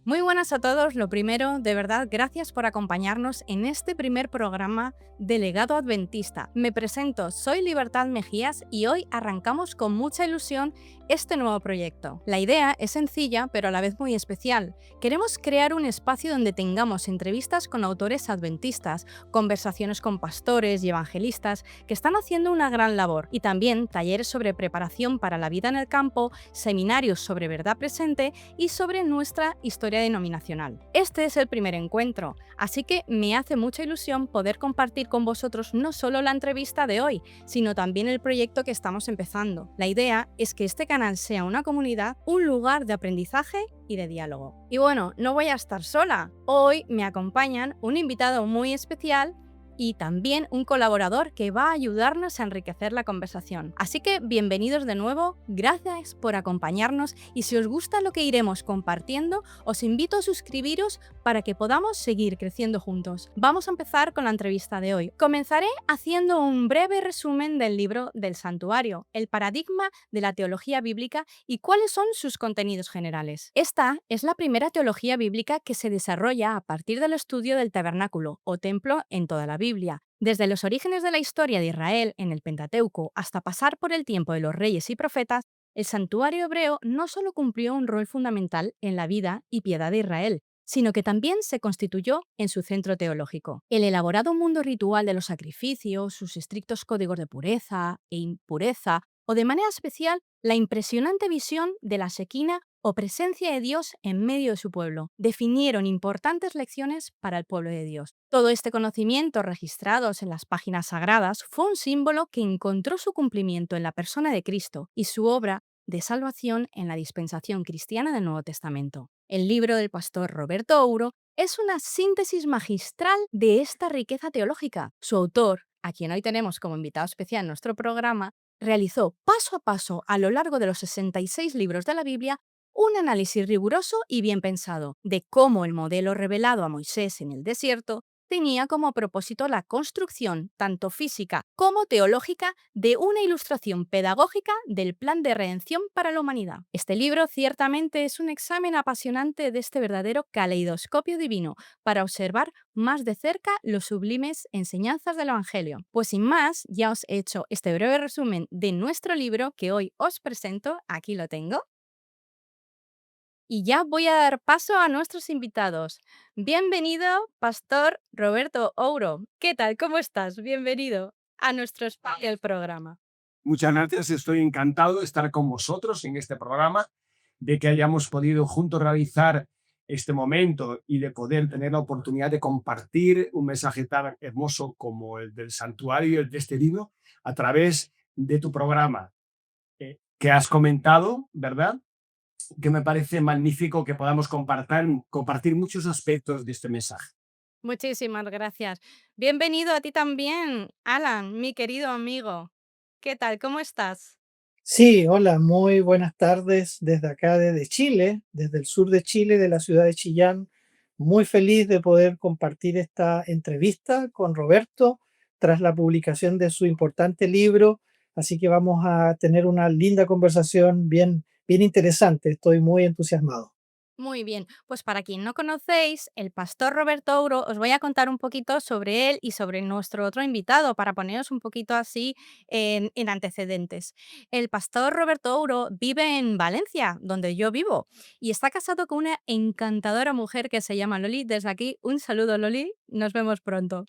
Muy buenas a todos. Lo primero, de verdad, gracias por acompañarnos en este primer programa de Legado Adventista. Me presento, soy Libertad Mejías y hoy arrancamos con mucha ilusión este nuevo proyecto. La idea es sencilla, pero a la vez muy especial. Queremos crear un espacio donde tengamos entrevistas con autores adventistas, conversaciones con pastores y evangelistas que están haciendo una gran labor y también talleres sobre preparación para la vida en el campo, seminarios sobre verdad presente y sobre nuestra historia denominacional. Este es el primer encuentro, así que me hace mucha ilusión poder compartir con vosotros no solo la entrevista de hoy, sino también el proyecto que estamos empezando. La idea es que este canal sea una comunidad, un lugar de aprendizaje y de diálogo. Y bueno, no voy a estar sola. Hoy me acompañan un invitado muy especial y también un colaborador que va a ayudarnos a enriquecer la conversación. Así que bienvenidos de nuevo, gracias por acompañarnos y si os gusta lo que iremos compartiendo, os invito a suscribiros para que podamos seguir creciendo juntos. Vamos a empezar con la entrevista de hoy. Comenzaré haciendo un breve resumen del libro del Santuario, el paradigma de la teología bíblica y cuáles son sus contenidos generales. Esta es la primera teología bíblica que se desarrolla a partir del estudio del tabernáculo o templo en toda la Biblia. Desde los orígenes de la historia de Israel en el Pentateuco hasta pasar por el tiempo de los reyes y profetas, el santuario hebreo no solo cumplió un rol fundamental en la vida y piedad de Israel, sino que también se constituyó en su centro teológico. El elaborado mundo ritual de los sacrificios, sus estrictos códigos de pureza e impureza, o de manera especial la impresionante visión de la Shekinah o presencia de Dios en medio de su pueblo, definieron importantes lecciones para el pueblo de Dios. Todo este conocimiento registrados en las páginas sagradas fue un símbolo que encontró su cumplimiento en la persona de Cristo y su obra de salvación en la dispensación cristiana del Nuevo Testamento. El libro del pastor Roberto Ouro es una síntesis magistral de esta riqueza teológica. Su autor, a quien hoy tenemos como invitado especial en nuestro programa, realizó paso a paso a lo largo de los 66 libros de la Biblia un análisis riguroso y bien pensado de cómo el modelo revelado a Moisés en el desierto tenía como propósito la construcción, tanto física como teológica, de una ilustración pedagógica del plan de redención para la humanidad. Este libro ciertamente es un examen apasionante de este verdadero caleidoscopio divino para observar más de cerca los sublimes enseñanzas del Evangelio. Pues sin más, ya os he hecho este breve resumen de nuestro libro que hoy os presento, aquí lo tengo. Y ya voy a dar paso a nuestros invitados. Bienvenido, Pastor Roberto Ouro. ¿Qué tal? ¿Cómo estás? Bienvenido a nuestro espacio del programa. Muchas gracias, estoy encantado de estar con vosotros en este programa, de que hayamos podido juntos realizar este momento y de poder tener la oportunidad de compartir un mensaje tan hermoso como el del santuario, el de este libro, a través de tu programa que has comentado, ¿verdad? Que me parece magnífico que podamos compartir muchos aspectos de este mensaje. Muchísimas gracias. Bienvenido a ti también, Alan, mi querido amigo. ¿Qué tal? ¿Cómo estás? Sí, hola, muy buenas tardes desde acá, desde Chile, desde el sur de Chile, de la ciudad de Chillán. Muy feliz de poder compartir esta entrevista con Roberto tras la publicación de su importante libro. Así que vamos a tener una linda conversación bien interesante. Estoy muy entusiasmado. Muy bien, pues para quien no conocéis, el pastor Roberto Ouro, os voy a contar un poquito sobre él y sobre nuestro otro invitado para poneros un poquito así en antecedentes. El pastor Roberto Ouro vive en Valencia, donde yo vivo, y está casado con una encantadora mujer que se llama Loli. Desde aquí, un saludo, Loli, nos vemos pronto.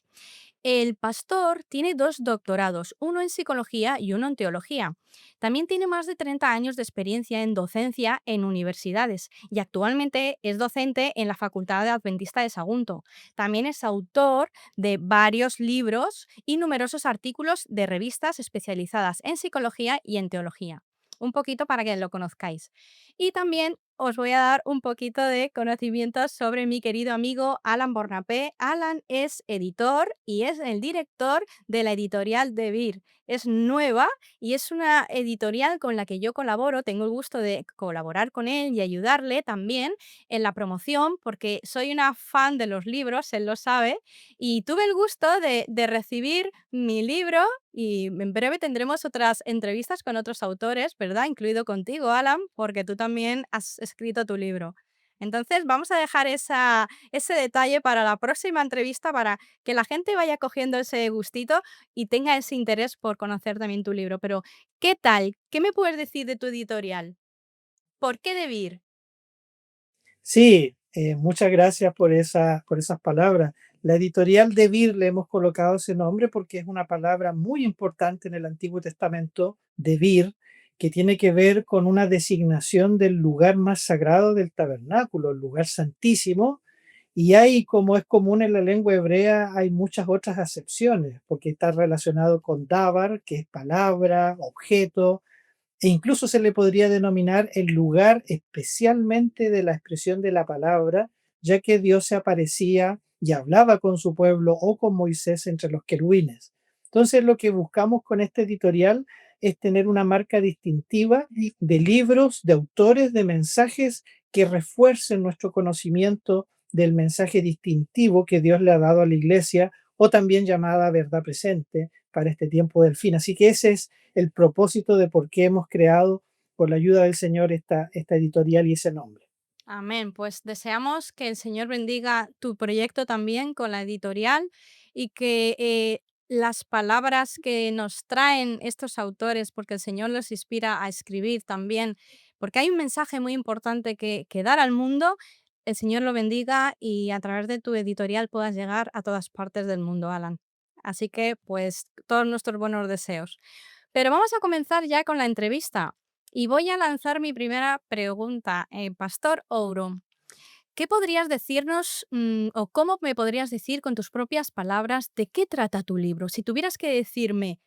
El pastor tiene dos doctorados, uno en psicología y uno en teología. También tiene más de 30 años de experiencia en docencia en universidades y actualmente es docente en la Facultad de Adventista de Sagunto. También es autor de varios libros y numerosos artículos de revistas especializadas en psicología y en teología. Un poquito para que lo conozcáis. Y también os voy a dar un poquito de conocimientos sobre mi querido amigo Alan Bornapé. Alan es editor y es el director de la editorial De Vir. Es nueva y es una editorial con la que yo colaboro. Tengo el gusto de colaborar con él y ayudarle también en la promoción porque soy una fan de los libros, él lo sabe, y tuve el gusto de recibir mi libro y en breve tendremos otras entrevistas con otros autores, ¿verdad? Incluido contigo, Alan, porque tú también has escrito tu libro. Entonces, vamos a dejar ese detalle para la próxima entrevista para que la gente vaya cogiendo ese gustito y tenga ese interés por conocer también tu libro. Pero, ¿qué tal? ¿Qué me puedes decir de tu editorial? ¿Por qué Debir? Sí, muchas gracias por esas palabras. La editorial de Vir le hemos colocado ese nombre porque es una palabra muy importante en el Antiguo Testamento, de Vir, que tiene que ver con una designación del lugar más sagrado del tabernáculo, el lugar santísimo. Y hay, como es común en la lengua hebrea, hay muchas otras acepciones, porque está relacionado con davar, que es palabra, objeto, e incluso se le podría denominar el lugar especialmente de la expresión de la palabra, ya que Dios se aparecía y hablaba con su pueblo o con Moisés entre los querubines. Entonces lo que buscamos con este editorial es tener una marca distintiva de libros, de autores, de mensajes que refuercen nuestro conocimiento del mensaje distintivo que Dios le ha dado a la iglesia o también llamada verdad presente para este tiempo del fin. Así que ese es el propósito de por qué hemos creado, con la ayuda del Señor, esta editorial y ese nombre. Amén. Pues deseamos que el Señor bendiga tu proyecto también con la editorial y que las palabras que nos traen estos autores, porque el Señor los inspira a escribir también, porque hay un mensaje muy importante que dar al mundo, el Señor lo bendiga y a través de tu editorial puedas llegar a todas partes del mundo, Alan. Así que, pues, todos nuestros buenos deseos. Pero vamos a comenzar ya con la entrevista. Y voy a lanzar mi primera pregunta. Pastor Ouro, ¿qué podrías decirnos o cómo me podrías decir con tus propias palabras de qué trata tu libro? Si tuvieras que decirme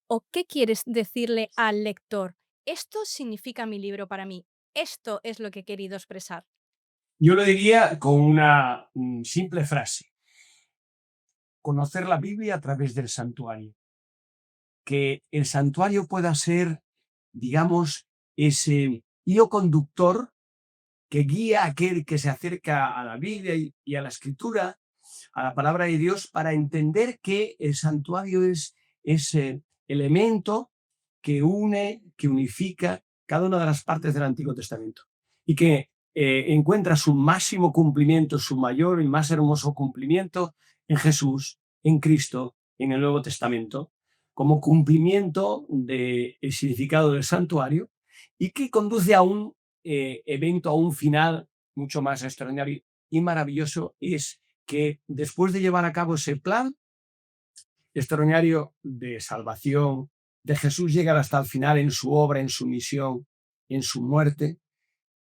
o qué quieres decirle al lector, esto significa mi libro para mí, esto es lo que he querido expresar. Yo lo diría con una simple frase: conocer la Biblia a través del santuario. Que el santuario pueda ser, digamos, ese hilo conductor que guía a aquel que se acerca a la Biblia y a la Escritura, a la palabra de Dios, para entender que el santuario es ese elemento que une, que unifica cada una de las partes del Antiguo Testamento y que encuentra su máximo cumplimiento, su mayor y más hermoso cumplimiento en Jesús, en Cristo, en el Nuevo Testamento, como cumplimiento del significado del santuario y que conduce a un evento, a un final mucho más extraordinario y maravilloso, es que después de llevar a cabo ese plan extraordinario de salvación de Jesús, llega hasta el final en su obra, en su misión, en su muerte,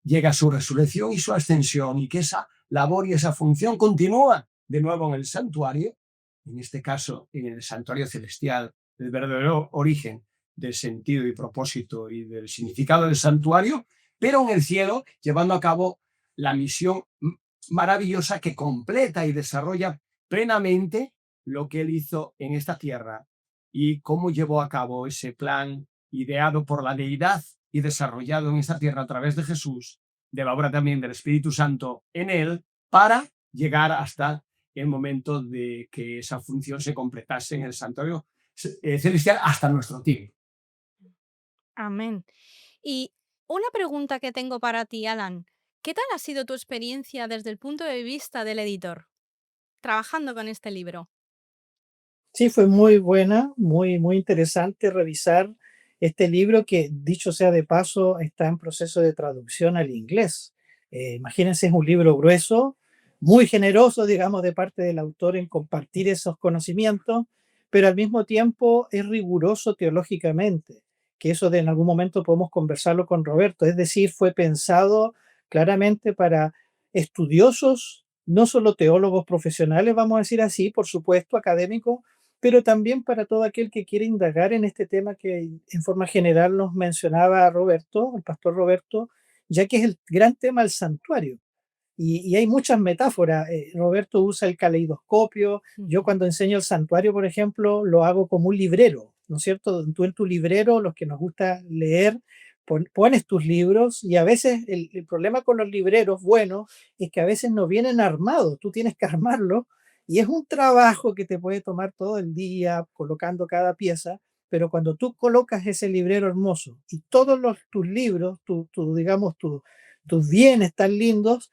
llega su resurrección y su ascensión, y que esa labor y esa función continúa de nuevo en el santuario, en este caso en el santuario celestial, el verdadero origen del sentido y propósito y del significado del santuario, pero en el cielo, llevando a cabo la misión maravillosa que completa y desarrolla plenamente lo que él hizo en esta tierra y cómo llevó a cabo ese plan ideado por la deidad y desarrollado en esta tierra a través de Jesús, de la obra también del Espíritu Santo en él, para llegar hasta el momento de que esa función se completase en el santuario celestial hasta nuestro tiempo. Amén. Y una pregunta que tengo para ti, Alan. ¿Qué tal ha sido tu experiencia desde el punto de vista del editor, trabajando con este libro? Sí, fue muy buena, muy interesante revisar este libro que, dicho sea de paso, está en proceso de traducción al inglés. Imagínense, es un libro grueso, muy generoso, digamos, de parte del autor en compartir esos conocimientos, pero al mismo tiempo es riguroso teológicamente, que eso de en algún momento podemos conversarlo con Roberto. Es decir, fue pensado claramente para estudiosos, no solo teólogos profesionales, vamos a decir así, por supuesto, académicos, pero también para todo aquel que quiere indagar en este tema que en forma general nos mencionaba Roberto, el pastor Roberto, ya que es el gran tema del santuario. Y hay muchas metáforas. Roberto usa el caleidoscopio. Yo Ujú. cuando enseño el santuario, por ejemplo, lo hago como un librero, ¿no es cierto? Tú en tu librero, los que nos gusta leer, pones tus libros y a veces el problema con los libreros buenos es que a veces no vienen armados, tú tienes que armarlos y es un trabajo que te puede tomar todo el día colocando cada pieza, pero cuando tú colocas ese librero hermoso y todos tus libros, digamos, tus bienes tan lindos,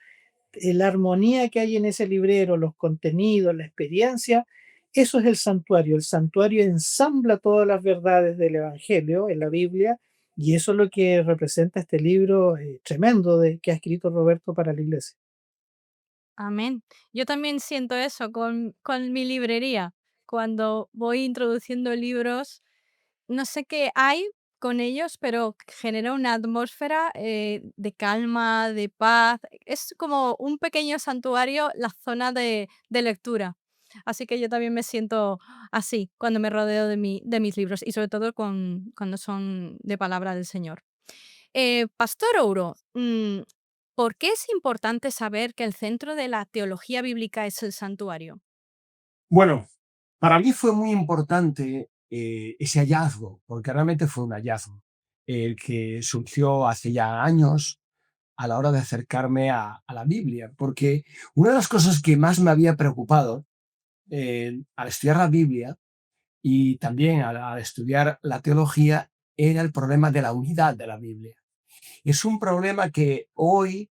la armonía que hay en ese librero, los contenidos, la experiencia, eso es el santuario. El santuario ensambla todas las verdades del Evangelio en la Biblia y eso es lo que representa este libro tremendo que ha escrito Roberto para la iglesia. Amén. Yo también siento eso con mi librería. Cuando voy introduciendo libros, no sé qué hay con ellos, pero genera una atmósfera de calma, de paz. Es como un pequeño santuario, la zona de lectura. Así que yo también me siento así cuando me rodeo de mis libros y sobre todo cuando son de palabra del Señor. Pastor Ouro, ¿por qué es importante saber que el centro de la teología bíblica es el santuario? Bueno, para mí fue muy importante ese hallazgo, porque realmente fue un hallazgo, el que surgió hace ya años a la hora de acercarme a la Biblia, porque una de las cosas que más me había preocupado al estudiar la Biblia y también al estudiar la teología era el problema de la unidad de la Biblia. Es un problema que hoy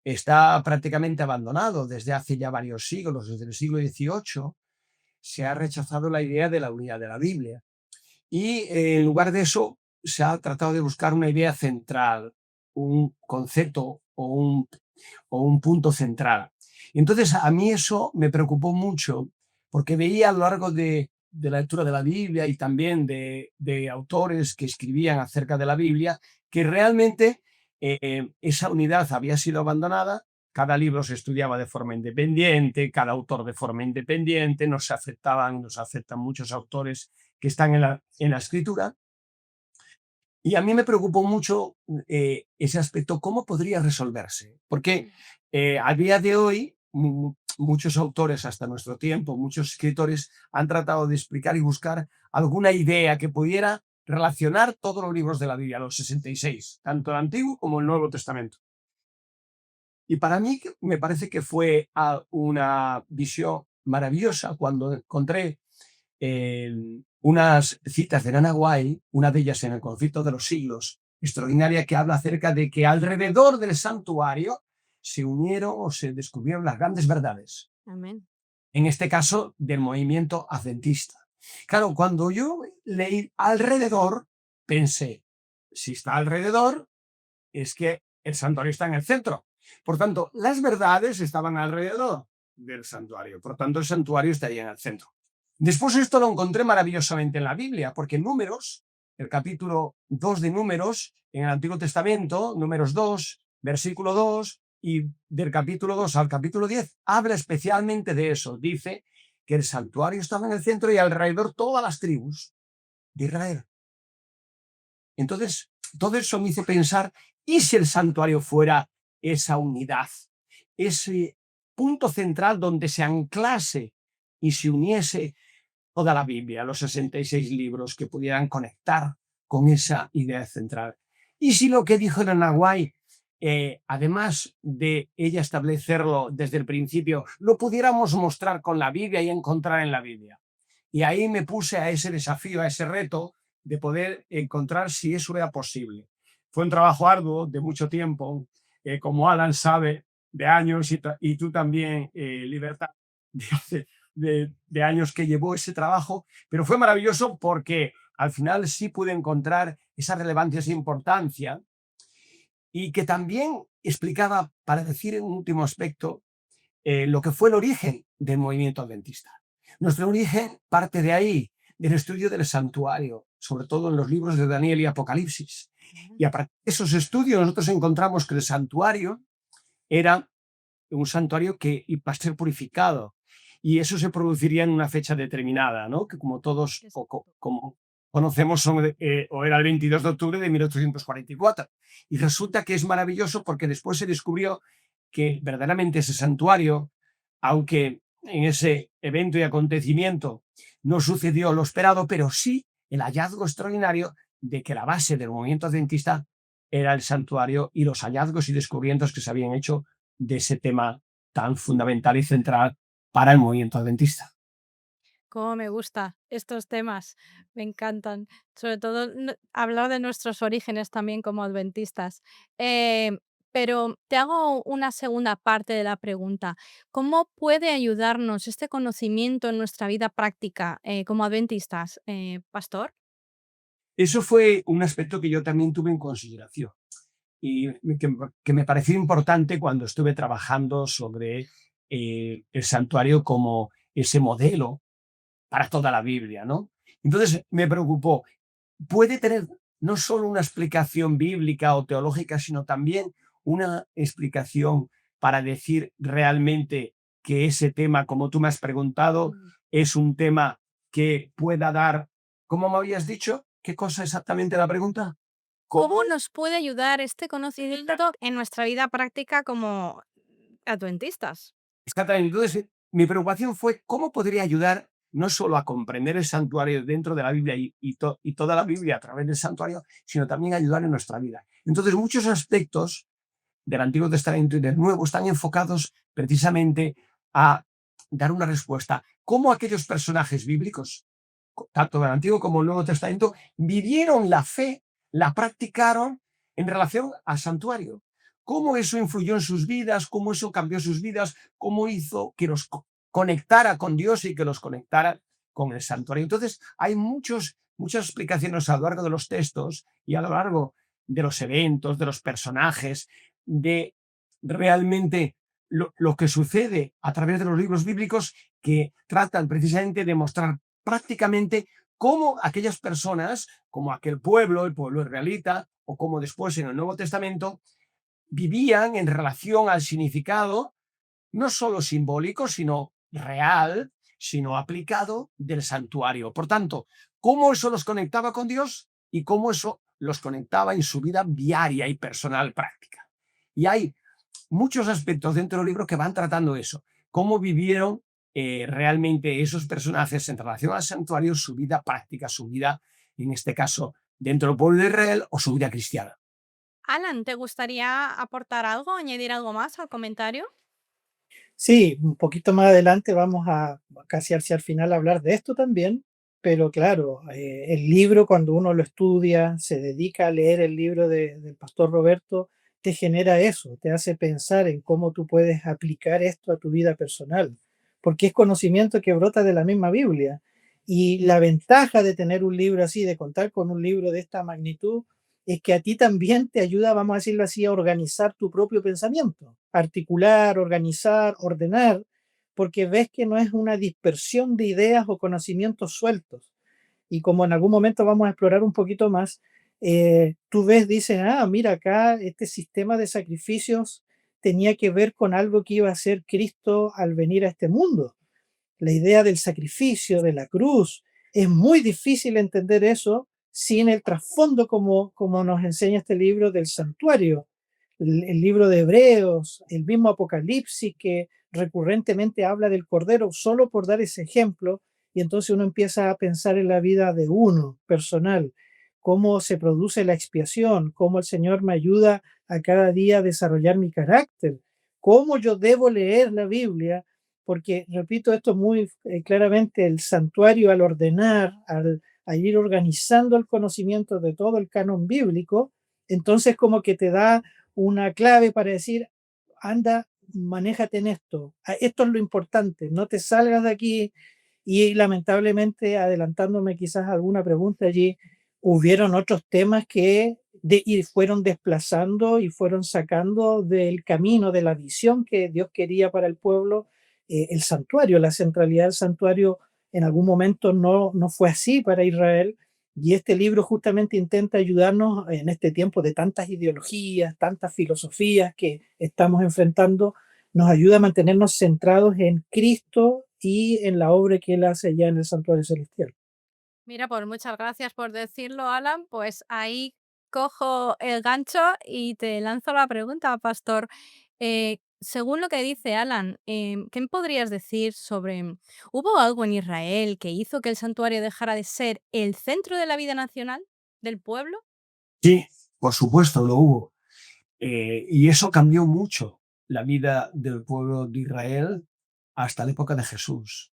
está prácticamente abandonado desde hace ya varios siglos, desde el siglo XVIII se ha rechazado la idea de la unidad de la Biblia. Y en lugar de eso, se ha tratado de buscar una idea central, un concepto o un punto central. Y entonces a mí eso me preocupó mucho porque veía a lo largo de la lectura de la Biblia y también de autores que escribían acerca de la Biblia que realmente esa unidad había sido abandonada. Cada libro se estudiaba de forma independiente, cada autor de forma independiente, nos afectan muchos autores que están en la escritura. Y a mí me preocupó mucho ese aspecto, ¿cómo podría resolverse? Porque a día de hoy muchos autores hasta nuestro tiempo, muchos escritores han tratado de explicar y buscar alguna idea que pudiera relacionar todos los libros de la Biblia, los 66, tanto el Antiguo como el Nuevo Testamento. Y para mí me parece que fue una visión maravillosa cuando encontré unas citas de Nana White, una de ellas en el Conflicto de los Siglos, extraordinaria, que habla acerca de que alrededor del santuario se unieron o se descubrieron las grandes verdades, Amén. en este caso del movimiento adventista. Claro, cuando yo leí alrededor, pensé, si está alrededor, es que el santuario está en el centro. Por tanto, las verdades estaban alrededor del santuario. Por tanto, el santuario estaría en el centro. Después esto lo encontré maravillosamente en la Biblia, porque en Números, el capítulo 2 de Números, en el Antiguo Testamento, Números 2, versículo 2, y del capítulo 2 al capítulo 10, habla especialmente de eso. Dice que el santuario estaba en el centro y alrededor todas las tribus de Israel. Entonces, todo eso me hizo pensar, ¿y si el santuario fuera esa unidad, ese punto central donde se anclase y se uniese toda la Biblia, los 66 libros que pudieran conectar con esa idea central? Y si lo que dijo el Nahuay, además de ella establecerlo desde el principio, lo pudiéramos mostrar con la Biblia y encontrar en la Biblia. Y ahí me puse a ese desafío, a ese reto de poder encontrar si eso era posible. Fue un trabajo arduo de mucho tiempo, como Alan sabe, de años y tú también, Libertad, de años que llevó ese trabajo, pero fue maravilloso porque al final sí pude encontrar esa relevancia, esa importancia y que también explicaba, para decir en un último aspecto, lo que fue el origen del movimiento adventista. Nuestro origen parte de ahí, del estudio del santuario, sobre todo en los libros de Daniel y Apocalipsis. Y a partir de esos estudios nosotros encontramos que el santuario era un santuario que iba a ser purificado y eso se produciría en una fecha determinada, ¿no? Que como todos como conocemos o era el 22 de octubre de 1844. Y resulta que es maravilloso porque después se descubrió que verdaderamente ese santuario, aunque en ese evento y acontecimiento no sucedió lo esperado, pero sí el hallazgo extraordinario de que la base del movimiento adventista era el santuario y los hallazgos y descubrimientos que se habían hecho de ese tema tan fundamental y central para el movimiento adventista. Cómo me gusta estos temas, me encantan. Sobre todo hablar de nuestros orígenes también como adventistas. Pero te hago una segunda parte de la pregunta. ¿Cómo puede ayudarnos este conocimiento en nuestra vida práctica, como adventistas, pastor? Eso fue un aspecto que yo también tuve en consideración y que me pareció importante cuando estuve trabajando sobre el santuario como ese modelo para toda la Biblia, ¿no? Entonces me preocupó, puede tener no solo una explicación bíblica o teológica, sino también una explicación para decir realmente que ese tema, como tú me has preguntado, Mm. es un tema que pueda dar, ¿cómo me habías dicho? ¿Qué cosa exactamente la pregunta? ¿Cómo ¿Cómo? nos puede ayudar este conocimiento en nuestra vida práctica como adventistas? Exactamente. Entonces, mi preocupación fue cómo podría ayudar no solo a comprender el santuario dentro de la Biblia y toda la Biblia a través del santuario, sino también ayudar en nuestra vida. Entonces, muchos aspectos del Antiguo Testamento y del Nuevo están enfocados precisamente a dar una respuesta. ¿Cómo aquellos personajes bíblicos, tanto del Antiguo como del Nuevo Testamento, vivieron la fe, la practicaron en relación al santuario? ¿Cómo eso influyó en sus vidas? ¿Cómo eso cambió sus vidas? ¿Cómo hizo que los conectara con Dios y que los conectara con el santuario? Entonces, hay muchas explicaciones a lo largo de los textos y a lo largo de los eventos, de los personajes, de realmente lo que sucede a través de los libros bíblicos que tratan precisamente de mostrar prácticamente cómo aquellas personas, como aquel pueblo, el pueblo israelita, o como después en el Nuevo Testamento, vivían en relación al significado no solo simbólico, sino real, sino aplicado del santuario. Por tanto, cómo eso los conectaba con Dios y cómo eso los conectaba en su vida diaria y personal práctica. Y hay muchos aspectos dentro del libro que van tratando eso, cómo vivieron realmente esos personajes en relación al santuario, su vida práctica, su vida, en este caso, dentro del pueblo de Israel o su vida cristiana. Alan, ¿te gustaría aportar algo, añadir algo más al comentario? Sí, un poquito más adelante vamos a casi hacia el final hablar de esto también, pero claro, el libro cuando uno lo estudia, se dedica a leer el libro del pastor Roberto, te genera eso, te hace pensar en cómo tú puedes aplicar esto a tu vida personal, porque es conocimiento que brota de la misma Biblia. Y la ventaja de tener un libro así, de contar con un libro de esta magnitud, es que a ti también te ayuda, vamos a decirlo así, a organizar tu propio pensamiento, articular, organizar, ordenar, porque ves que no es una dispersión de ideas o conocimientos sueltos. Y como en algún momento vamos a explorar un poquito más, tú ves, dices, ah, mira acá, este sistema de sacrificios tenía que ver con algo que iba a hacer Cristo al venir a este mundo. La idea del sacrificio, de la cruz. Es muy difícil entender eso sin el trasfondo como nos enseña este libro del santuario, el libro de Hebreos, el mismo Apocalipsis que recurrentemente habla del Cordero, solo por dar ese ejemplo, y entonces uno empieza a pensar en la vida de uno, personal, cómo se produce la expiación, cómo el Señor me ayuda a cada día a desarrollar mi carácter, cómo yo debo leer la Biblia porque, repito esto muy claramente, el santuario al ordenar, a ir organizando el conocimiento de todo el canon bíblico, entonces como que te da una clave para decir, anda, manéjate en esto, esto es lo importante, no te salgas de aquí y lamentablemente, adelantándome quizás a alguna pregunta allí, hubieron otros temas y fueron desplazando y fueron sacando del camino, de la visión que Dios quería para el pueblo, el santuario, la centralidad del santuario en algún momento no fue así para Israel. Y este libro justamente intenta ayudarnos en este tiempo de tantas ideologías, tantas filosofías que estamos enfrentando, nos ayuda a mantenernos centrados en Cristo y en la obra que Él hace ya en el santuario celestial. Mira, pues muchas gracias por decirlo, Alan. Pues ahí cojo el gancho y te lanzo la pregunta, pastor. Según lo que dice Alan, ¿qué me podrías decir sobre, hubo algo en Israel que hizo que el santuario dejara de ser el centro de la vida nacional del pueblo? Sí, por supuesto, lo hubo. Y eso cambió mucho la vida del pueblo de Israel hasta la época de Jesús.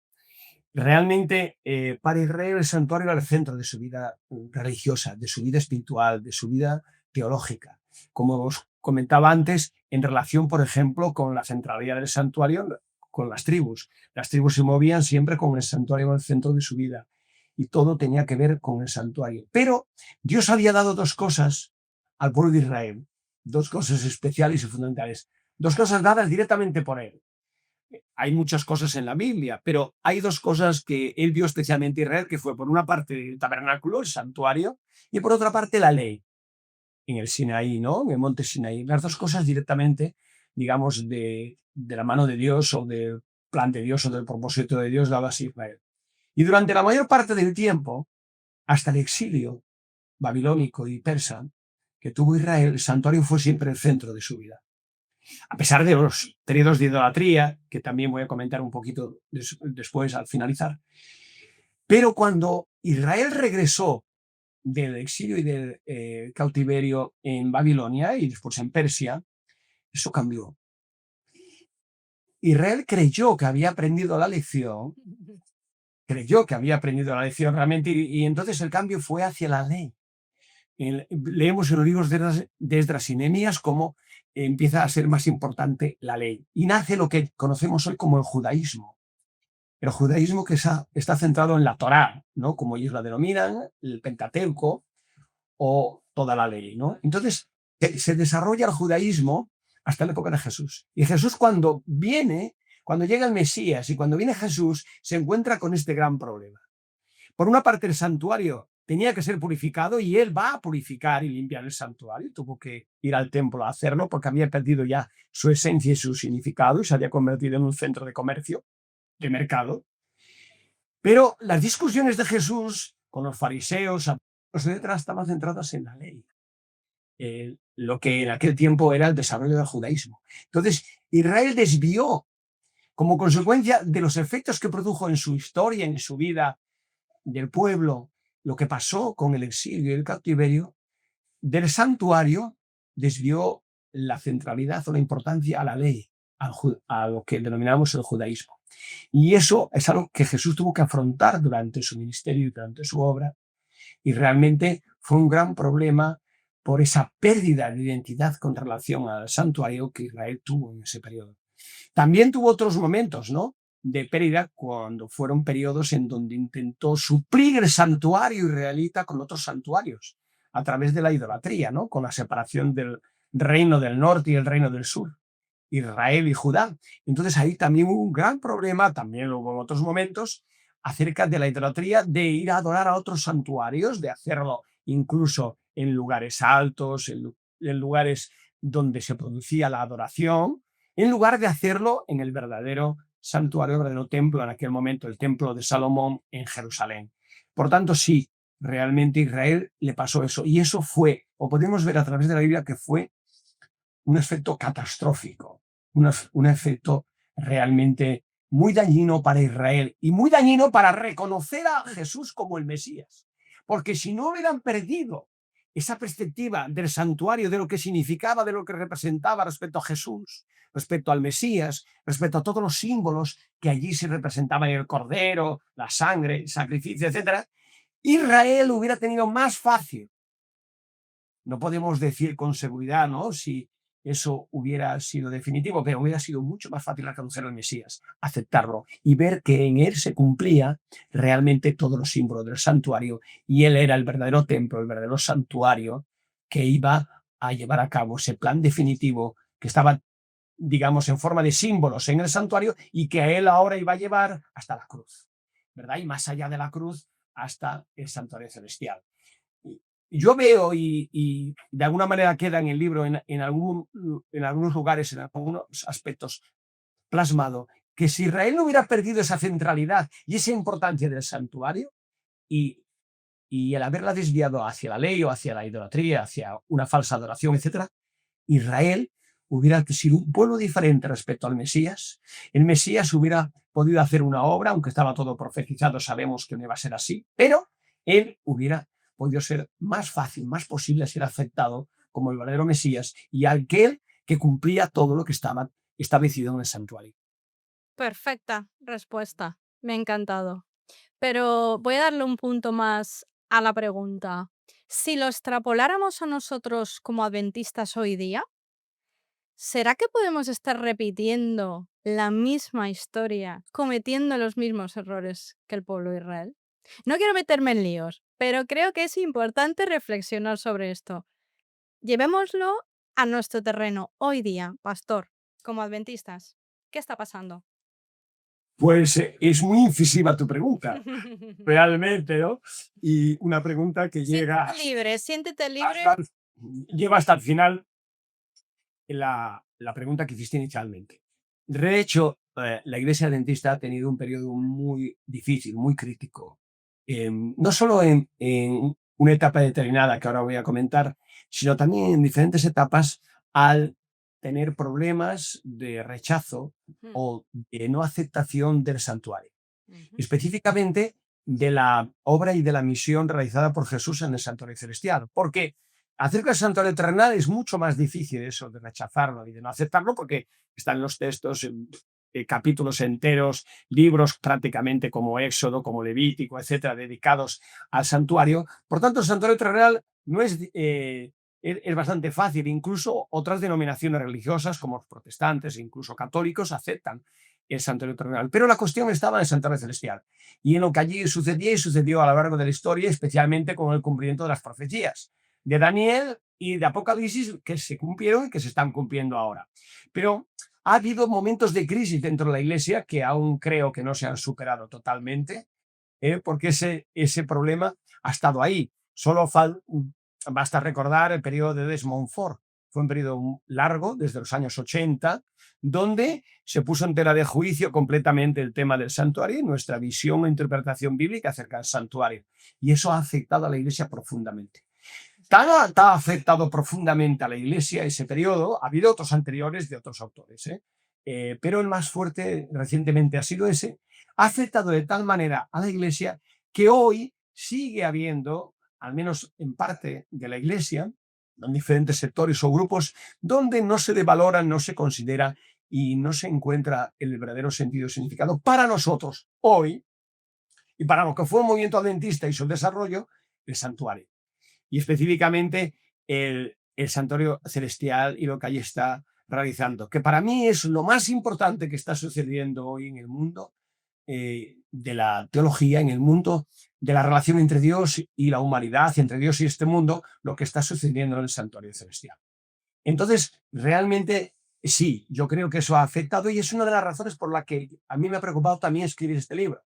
Realmente, para Israel el santuario era el centro de su vida religiosa, de su vida espiritual, de su vida teológica. Como comentaba antes en relación, por ejemplo, con la centralidad del santuario, con las tribus. Las tribus se movían siempre con el santuario en el centro de su vida y todo tenía que ver con el santuario. Pero Dios había dado dos cosas al pueblo de Israel, dos cosas especiales y fundamentales, dos cosas dadas directamente por él. Hay muchas cosas en la Biblia, pero hay dos cosas que él dio especialmente a Israel, que fue por una parte el tabernáculo, el santuario, y por otra parte la ley, en el Sinaí, ¿no? En el monte Sinaí. Las dos cosas directamente, digamos, de la mano de Dios o del plan de Dios o del propósito de Dios dadas a Israel. Y durante la mayor parte del tiempo, hasta el exilio babilónico y persa que tuvo Israel, el santuario fue siempre el centro de su vida. A pesar de los periodos de idolatría, que también voy a comentar un poquito después al finalizar. Pero cuando Israel regresó del exilio y del cautiverio en Babilonia y después en Persia, eso cambió. Israel creyó que había aprendido la lección, realmente, y entonces el cambio fue hacia la ley. Leemos en los libros de Esdras y Nehemías cómo empieza a ser más importante la ley. Y nace lo que conocemos hoy como el judaísmo. El judaísmo que está centrado en la Torá, ¿no? Como ellos la denominan, el Pentateuco o toda la ley, ¿no? Entonces, se desarrolla el judaísmo hasta la época de Jesús. Y Jesús cuando llega el Mesías y cuando viene Jesús, se encuentra con este gran problema. Por una parte, el santuario tenía que ser purificado y él va a purificar y limpiar el santuario. Tuvo que ir al templo a hacerlo porque había perdido ya su esencia y su significado y se había convertido en un centro de comercio, de mercado. Pero las discusiones de Jesús con los fariseos, etcétera, estaban centradas en la ley, lo que en aquel tiempo era el desarrollo del judaísmo. Entonces, Israel desvió, como consecuencia de los efectos que produjo en su historia, en su vida del pueblo, lo que pasó con el exilio y el cautiverio, del santuario desvió la centralidad o la importancia a la ley, a lo que denominamos el judaísmo. Y eso es algo que Jesús tuvo que afrontar durante su ministerio y durante su obra, y realmente fue un gran problema por esa pérdida de identidad con relación al santuario que Israel tuvo en ese periodo. También tuvo otros momentos, ¿no?, de pérdida cuando fueron periodos en donde intentó suplir el santuario israelita con otros santuarios a través de la idolatría, ¿no?, con la separación del reino del norte y el reino del sur, Israel y Judá. Entonces ahí también hubo un gran problema, también hubo en otros momentos, acerca de la idolatría, de ir a adorar a otros santuarios, de hacerlo incluso en lugares altos, en lugares donde se producía la adoración, en lugar de hacerlo en el verdadero santuario, el verdadero templo, en aquel momento el templo de Salomón en Jerusalén. Por tanto, sí, realmente a Israel le pasó eso. Y eso fue, o podemos ver a través de la Biblia, que fue un efecto catastrófico, un efecto realmente muy dañino para Israel y muy dañino para reconocer a Jesús como el Mesías. Porque si no hubieran perdido esa perspectiva del santuario, de lo que significaba, de lo que representaba respecto a Jesús, respecto al Mesías, respecto a todos los símbolos que allí se representaban, el cordero, la sangre, el sacrificio, etc., Israel hubiera tenido más fácil. No podemos decir con seguridad, ¿no?, si eso hubiera sido definitivo, pero hubiera sido mucho más fácil reconocer al Mesías, aceptarlo y ver que en él se cumplía realmente todos los símbolos del santuario y él era el verdadero templo, el verdadero santuario que iba a llevar a cabo ese plan definitivo que estaba, digamos, en forma de símbolos en el santuario y que a él ahora iba a llevar hasta la cruz, ¿verdad? Y más allá de la cruz hasta el santuario celestial. Yo veo y de alguna manera queda en el libro, en algunos lugares, en algunos aspectos plasmado, que si Israel no hubiera perdido esa centralidad y esa importancia del santuario y el haberla desviado hacia la ley o hacia la idolatría, hacia una falsa adoración, etc., Israel hubiera sido un pueblo diferente respecto al Mesías. El Mesías hubiera podido hacer una obra, aunque estaba todo profetizado, sabemos que no iba a ser así, pero él hubiera podido ser más fácil, más posible ser aceptado como el verdadero Mesías y aquel que cumplía todo lo que estaba establecido en el santuario. Perfecta respuesta. Me ha encantado. Pero voy a darle un punto más a la pregunta. Si lo extrapoláramos a nosotros como adventistas hoy día, ¿Será que podemos estar repitiendo la misma historia, cometiendo los mismos errores que el pueblo de Israel? No quiero meterme en líos, pero creo que es importante reflexionar sobre esto. Llevémoslo a nuestro terreno hoy día, pastor, como adventistas. ¿Qué está pasando? Pues es muy incisiva tu pregunta, realmente, ¿no? Y una pregunta que Siéntete libre. hasta, lleva hasta el final la pregunta que hiciste inicialmente. De hecho, la Iglesia Adventista ha tenido un periodo muy difícil, muy crítico. No solo en una etapa determinada que ahora voy a comentar, sino también en diferentes etapas al tener problemas de rechazo Mm, o de no aceptación del santuario, ujú, específicamente de la obra y de la misión realizada por Jesús en el santuario celestial. Porque acerca del santuario terrenal es mucho más difícil eso de rechazarlo y de no aceptarlo, porque están en los textos, capítulos enteros, libros prácticamente como Éxodo, como Levítico, etcétera, dedicados al santuario. Por tanto, el santuario terrenal no es bastante fácil. Incluso otras denominaciones religiosas, como los protestantes, incluso católicos, aceptan el santuario terrenal. Pero la cuestión estaba en el santuario celestial y en lo que allí sucedía y sucedió a lo largo de la historia, especialmente con el cumplimiento de las profecías de Daniel y de Apocalipsis que se cumplieron y que se están cumpliendo ahora. Pero ha habido momentos de crisis dentro de la Iglesia que aún creo que no se han superado totalmente, porque ese problema ha estado ahí. Basta recordar el periodo de Desmond Ford. Fue un periodo largo, desde los años 80, donde se puso en tela de juicio completamente el tema del santuario y nuestra visión e interpretación bíblica acerca del santuario. Y eso ha afectado a la Iglesia profundamente. Ha afectado profundamente a la Iglesia ese periodo. Ha habido otros anteriores de otros autores, pero el más fuerte recientemente ha sido ese. Ha afectado de tal manera a la Iglesia que hoy sigue habiendo, al menos en parte de la Iglesia, en diferentes sectores o grupos, donde no se devalora, no se considera y no se encuentra el verdadero sentido y significado para nosotros hoy y para lo que fue el movimiento adventista y su desarrollo, el santuario y específicamente el santuario celestial y lo que allí está realizando, que para mí es lo más importante que está sucediendo hoy en el mundo de la teología, en el mundo de la relación entre Dios y la humanidad, entre Dios y este mundo, lo que está sucediendo en el santuario celestial. Entonces, realmente, sí, yo creo que eso ha afectado y es una de las razones por la que a mí me ha preocupado también escribir este libro.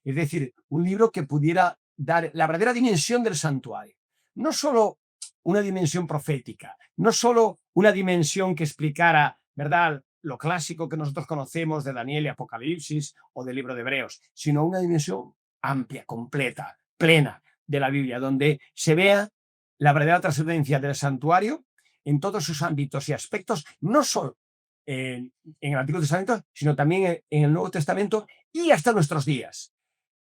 Es decir, un libro que pudiera dar la verdadera dimensión del santuario. No solo una dimensión profética, no solo una dimensión que explicara, ¿verdad?, lo clásico que nosotros conocemos de Daniel y Apocalipsis o del libro de Hebreos, sino una dimensión amplia, completa, plena de la Biblia, donde se vea la verdadera trascendencia del santuario en todos sus ámbitos y aspectos, no solo en el Antiguo Testamento, sino también en el Nuevo Testamento y hasta nuestros días.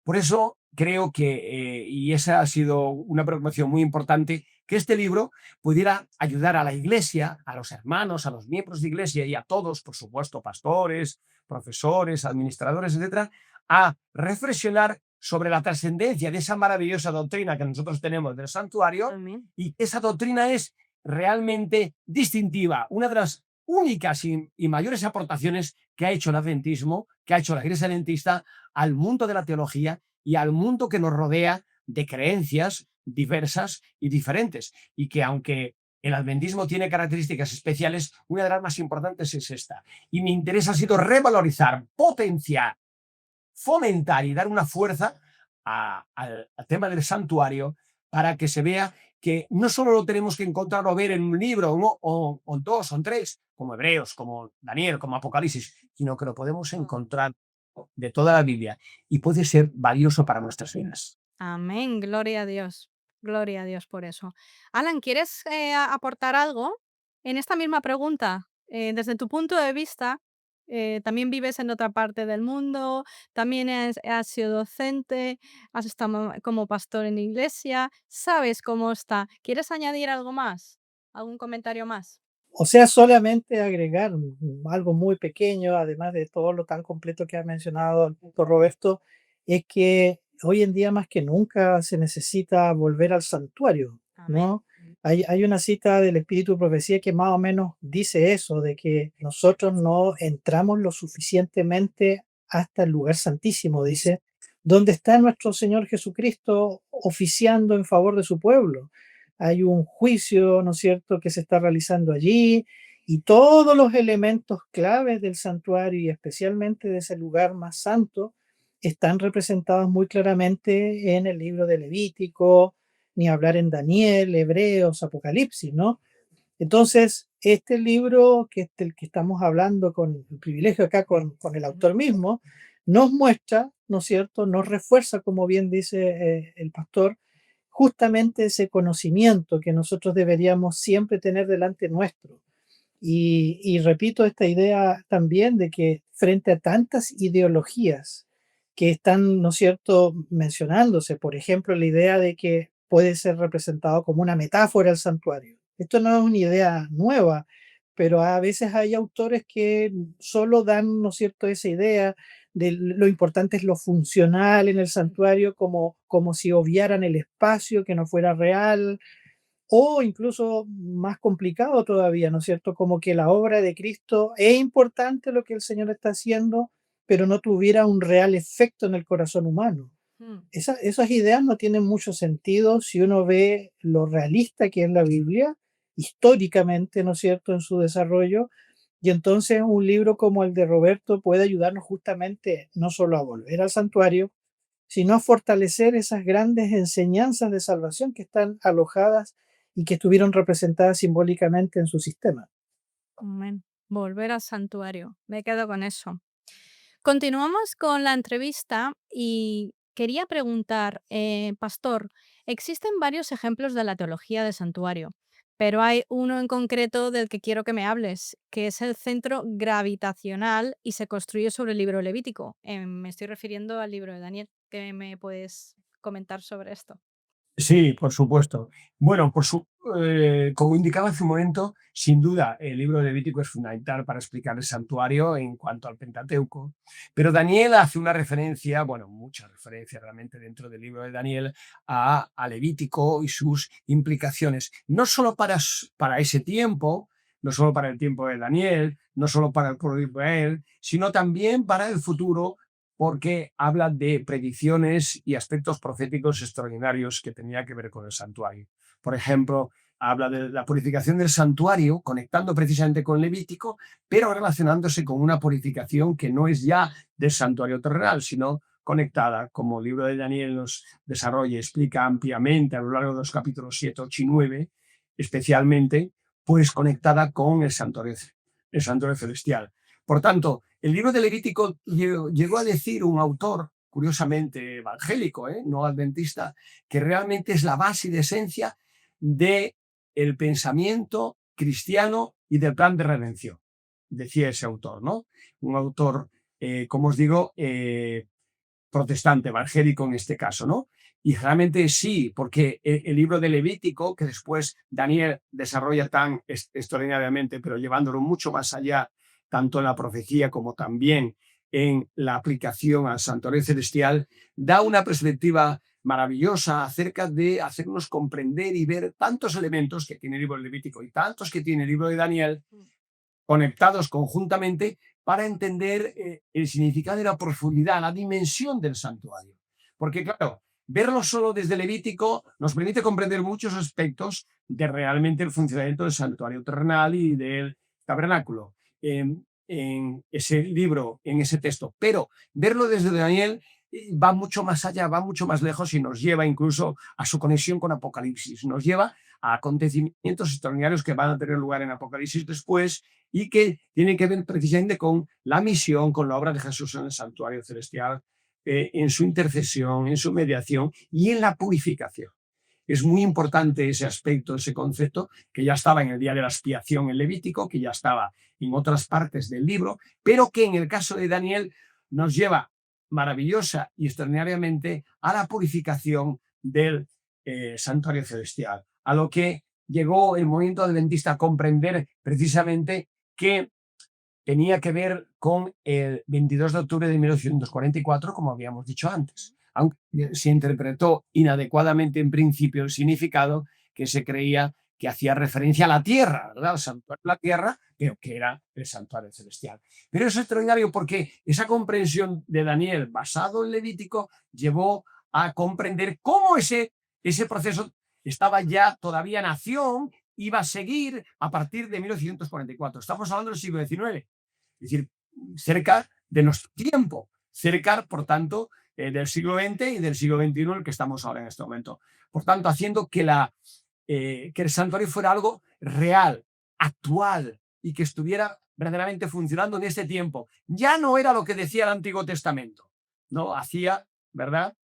Por eso creo que, y esa ha sido una preocupación muy importante, que este libro pudiera ayudar a la Iglesia, a los hermanos, a los miembros de Iglesia y a todos, por supuesto, pastores, profesores, administradores, etcétera, a reflexionar sobre la trascendencia de esa maravillosa doctrina que nosotros tenemos del santuario amén. y que esa doctrina es realmente distintiva, una de las únicas y mayores aportaciones que ha hecho el adventismo, que ha hecho la Iglesia adventista al mundo de la teología y al mundo que nos rodea de creencias diversas y diferentes. Y que aunque el adventismo tiene características especiales, una de las más importantes es esta. Y mi interés ha sido revalorizar, potenciar, fomentar y dar una fuerza al tema del santuario para que se vea que no solo lo tenemos que encontrar o ver en un libro o en dos o en tres, como Hebreos, como Daniel, como Apocalipsis, sino que lo podemos encontrar de toda la Biblia y puede ser valioso para nuestras vidas. Amén, gloria a Dios. Gloria a Dios por eso. Alan, ¿quieres aportar algo en esta misma pregunta? Desde tu punto de vista, también vives en otra parte del mundo, también has sido docente, has estado como pastor en iglesia, sabes cómo está. ¿Quieres añadir algo más? ¿Algún comentario más? O sea, solamente agregar algo muy pequeño, además de todo lo tan completo que ha mencionado el doctor Roberto, es que hoy en día más que nunca se necesita volver al santuario, Amén. ¿no? Hay una cita del Espíritu de Profecía que más o menos dice eso, de que nosotros no entramos lo suficientemente hasta el lugar santísimo, dice, donde está nuestro Señor Jesucristo oficiando en favor de su pueblo. Hay un juicio, ¿no es cierto?, que se está realizando allí y todos los elementos claves del santuario y especialmente de ese lugar más santo están representados muy claramente en el libro de Levítico, ni hablar en Daniel, Hebreos, Apocalipsis, ¿no? Entonces, este libro que el que estamos hablando con el privilegio acá con el autor mismo, nos muestra, ¿no es cierto?, nos refuerza, como bien dice el pastor, justamente ese conocimiento que nosotros deberíamos siempre tener delante nuestro. Y repito esta idea también de que frente a tantas ideologías que están, ¿no es cierto?, mencionándose, por ejemplo, la idea de que puede ser representado como una metáfora el santuario. Esto no es una idea nueva, pero a veces hay autores que solo dan, ¿no es cierto?, esa idea de lo importante es lo funcional en el santuario, como si obviaran el espacio, que no fuera real, o incluso más complicado todavía, ¿no es cierto? Como que la obra de Cristo es importante lo que el Señor está haciendo, pero no tuviera un real efecto en el corazón humano. Mm. Esas ideas no tienen mucho sentido si uno ve lo realista que es la Biblia, históricamente, ¿no es cierto?, en su desarrollo. Y entonces un libro como el de Roberto puede ayudarnos justamente no solo a volver al santuario, sino a fortalecer esas grandes enseñanzas de salvación que están alojadas y que estuvieron representadas simbólicamente en su sistema. Amén. Volver al santuario. Me quedo con eso. Continuamos con la entrevista y quería preguntar, pastor, existen varios ejemplos de la teología del santuario, pero hay uno en concreto del que quiero que me hables, que es el centro gravitacional y se construye sobre el libro Levítico. Me estoy refiriendo al libro de Daniel. ¿Qué me puedes comentar sobre esto? Sí, por supuesto. Bueno, como indicaba hace un momento, sin duda el libro de Levítico es fundamental para explicar el santuario en cuanto al Pentateuco, pero Daniel hace una referencia, bueno, muchas referencias realmente dentro del libro de Daniel a Levítico y sus implicaciones, no solo para ese tiempo, no solo para el tiempo de Daniel, no solo para el pueblo de Israel, sino también para el futuro porque habla de predicciones y aspectos proféticos extraordinarios que tenía que ver con el santuario. Por ejemplo, habla de la purificación del santuario, conectando precisamente con Levítico, pero relacionándose con una purificación que no es ya del santuario terrenal, sino conectada, como el libro de Daniel nos desarrolla y explica ampliamente a lo largo de los capítulos 7, 8 y 9, especialmente, pues conectada con el santuario celestial. Por tanto, el libro de Levítico llegó a decir un autor, curiosamente evangélico, no adventista, que realmente es la base y de esencia del pensamiento cristiano y del plan de redención, decía ese autor, ¿no? Un autor, como os digo, protestante, evangélico en este caso, ¿no? Y realmente sí, porque el libro de Levítico, que después Daniel desarrolla tan extraordinariamente, pero llevándolo mucho más allá, tanto en la profecía como también en la aplicación al santuario celestial, da una perspectiva maravillosa acerca de hacernos comprender y ver tantos elementos que tiene el libro de Levítico y tantos que tiene el libro de Daniel, conectados conjuntamente para entender el significado y la profundidad, la dimensión del santuario. Porque claro, verlo solo desde Levítico nos permite comprender muchos aspectos de realmente el funcionamiento del santuario terrenal y del tabernáculo en ese libro, en ese texto. Pero verlo desde Daniel va mucho más allá, va mucho más lejos y nos lleva incluso a su conexión con Apocalipsis. Nos lleva a acontecimientos extraordinarios que van a tener lugar en Apocalipsis después y que tienen que ver precisamente con la misión, con la obra de Jesús en el santuario celestial, en su intercesión, en su mediación y en la purificación. Es muy importante ese aspecto, ese concepto, que ya estaba en el día de la expiación en Levítico, que ya estaba en otras partes del libro, pero que en el caso de Daniel nos lleva maravillosa y extraordinariamente a la purificación del santuario celestial, a lo que llegó el movimiento adventista a comprender precisamente que tenía que ver con el 22 de octubre de 1844, como habíamos dicho antes, aunque se interpretó inadecuadamente en principio el significado que se creía que hacía referencia a la tierra, ¿verdad? El santuario de la tierra, pero que era el santuario celestial. Pero es extraordinario porque esa comprensión de Daniel basado en Levítico llevó a comprender cómo ese proceso estaba ya todavía en acción, iba a seguir a partir de 1844. Estamos hablando del siglo XIX, es decir, cerca de nuestro tiempo, cerca, por tanto, del siglo XX y del siglo XXI, en el que estamos ahora en este momento. Por tanto, haciendo que el santuario fuera algo real, actual y que estuviera verdaderamente funcionando en este tiempo. Ya no era lo que decía el Antiguo Testamento, ¿no? Hacía, ¿verdad?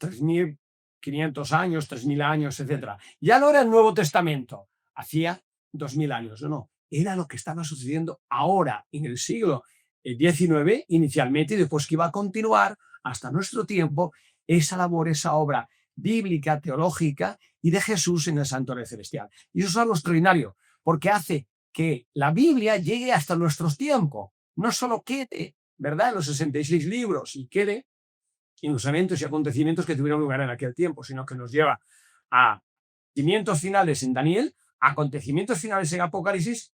3.500 años, 3.000 años, etcétera. Ya no era el Nuevo Testamento, hacía 2.000 años, no. Era lo que estaba sucediendo ahora, en el siglo XIX, inicialmente, y después que iba a continuar hasta nuestro tiempo, esa labor, esa obra bíblica, teológica y de Jesús en el santuario celestial. Y eso es algo extraordinario, porque hace que la Biblia llegue hasta nuestros tiempos, no solo quede, ¿verdad?, en los 66 libros y quede en los eventos y acontecimientos que tuvieron lugar en aquel tiempo, sino que nos lleva a cimientos finales en Daniel, acontecimientos finales en Apocalipsis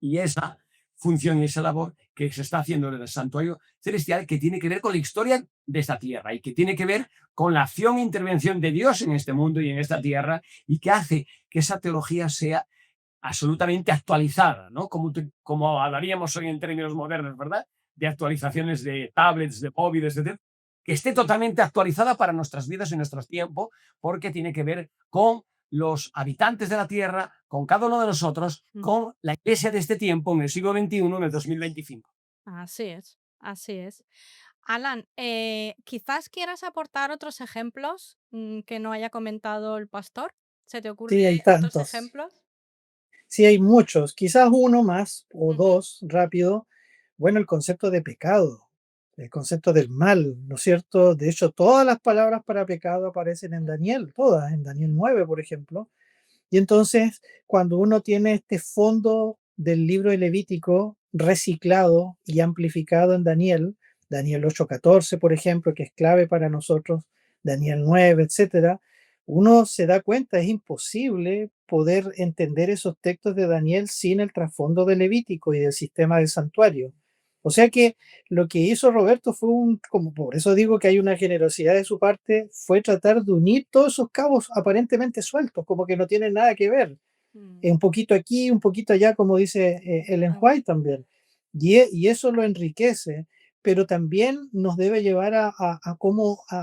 y esa función y esa labor que se está haciendo en el santuario celestial, que tiene que ver con la historia de esta tierra y que tiene que ver con la acción e intervención de Dios en este mundo y en esta tierra, y que hace que esa teología sea absolutamente actualizada, ¿no? Como hablaríamos hoy en términos modernos, ¿verdad? De actualizaciones de tablets, de móviles, etc. Que esté totalmente actualizada para nuestras vidas y nuestros tiempos, porque tiene que ver con los habitantes de la tierra, con cada uno de nosotros, con la iglesia de este tiempo, en el siglo XXI, en el 2025. Así es, así es. Alan, quizás quieras aportar otros ejemplos que no haya comentado el pastor. ¿Se te ocurren Sí, hay otros tantos. ejemplos? Sí, hay muchos. Quizás uno más o Ujú, dos rápido. Bueno, el concepto de pecado, el concepto del mal, ¿no es cierto? De hecho, todas las palabras para pecado aparecen en Daniel, todas, en Daniel 9, por ejemplo. Y entonces, cuando uno tiene este fondo del libro de Levítico reciclado y amplificado en Daniel, Daniel 8:14, por ejemplo, que es clave para nosotros, Daniel 9, etcétera, uno se da cuenta, es imposible poder entender esos textos de Daniel sin el trasfondo de Levítico y del sistema del santuario. O sea que lo que hizo Roberto fue como por eso digo que hay una generosidad de su parte, fue tratar de unir todos esos cabos aparentemente sueltos, como que no tienen nada que ver. mm, Un poquito aquí, un poquito allá, como dice Ellen mm, White también. Y eso lo enriquece, pero también nos debe llevar a